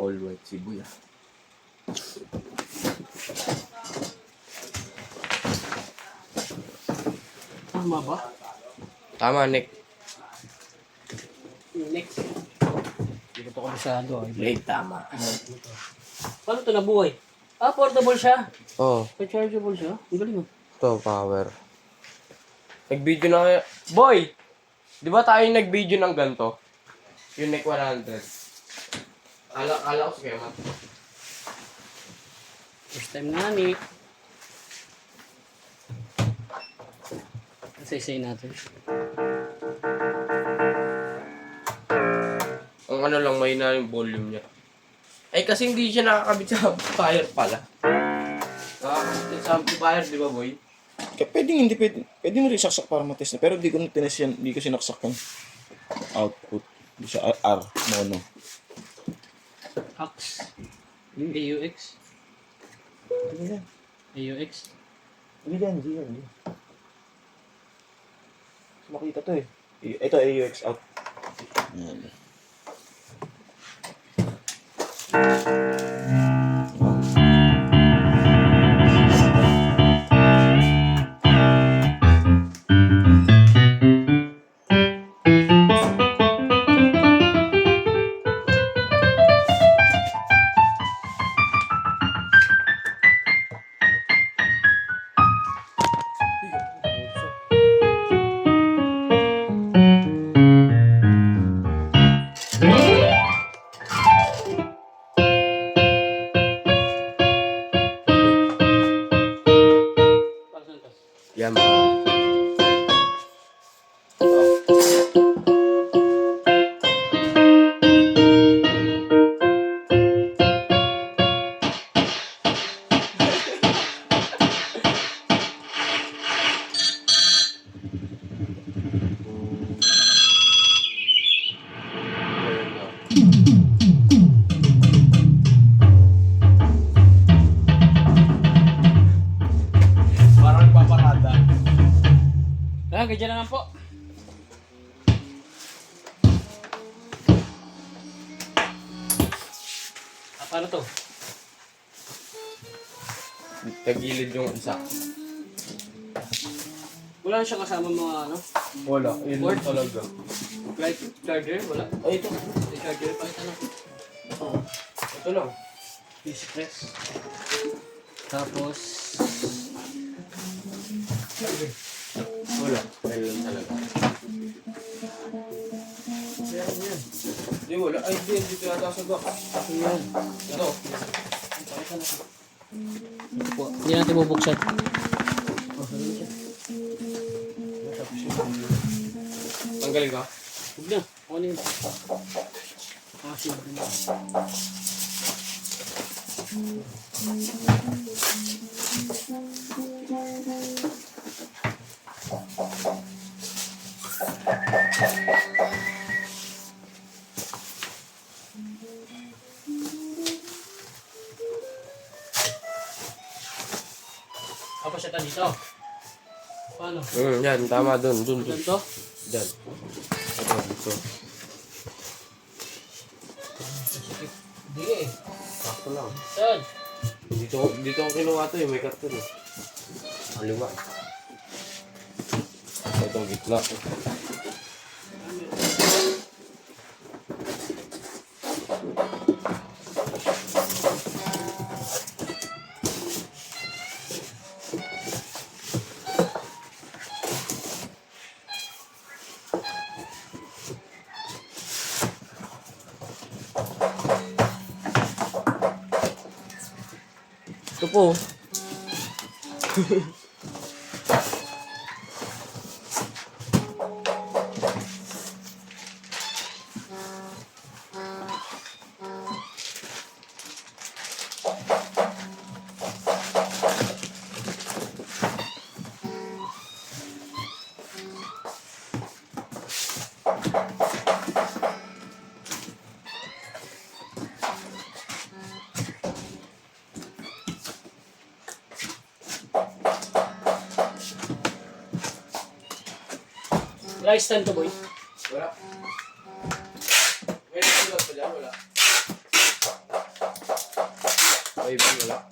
all white si Boy ah. Tama ba? Tama, Nick. Next. Hindi ko ito kabisado. Nick, tama. Paano ito nabuhay? Ah, portable siya. Oo, Rechargeable siya. Ang galing mo. to power. Nag-video na kayo. Boy! Di ba tayo nag-video ng ganito? Yung Nick 100. Ala ko sige, man. First time nga ni. Say natin. Ang ano lang, mahina yung volume niya. Ay, kasi hindi siya nakakabit sa amplifier pala. Nakakabit sa amplifier, di ba, Boy? Kaya pwede mo rin saksak para matest na. Pero hindi ko na tinest yan, hindi ko sinaksak yung output. Hindi siya R, mono. AUX. AUX. Ano yan? AUX. Hindi yan. Makita to eh. Ito AUX out. Yan. Yan. Parang paparada. Ganyan na lang po. Paano to? Tagilid yung isa. Wala na siya kasama mga ano? Wala, yun lang talaga. Light charger? Wala. Ay, ito. Light charger pa ito na. Ito lang. PC press. Tapos Wala. Ayun lang talaga. meron yan. Hindi, wala. Ay, hindi. Dito yata sa box. Yan. Ito. Pakita na ito. Ito po. Hindi natin bubuksan. Oh, ano siya? Tanggalin ka? Huwag na. Ano yun? Shit na. Apa siya dito? Paano? Yan. Tama dun. Ganito? Dyan. Ito, dito. Hindi eh. Sakto lang. Saan? Dito ako kinuha to eh. May karton eh. Aliwa. Ito ang gitna. Ito po. Rice stand to boy. Wala. May nagulog pa dyan, wala. Ivan, wala.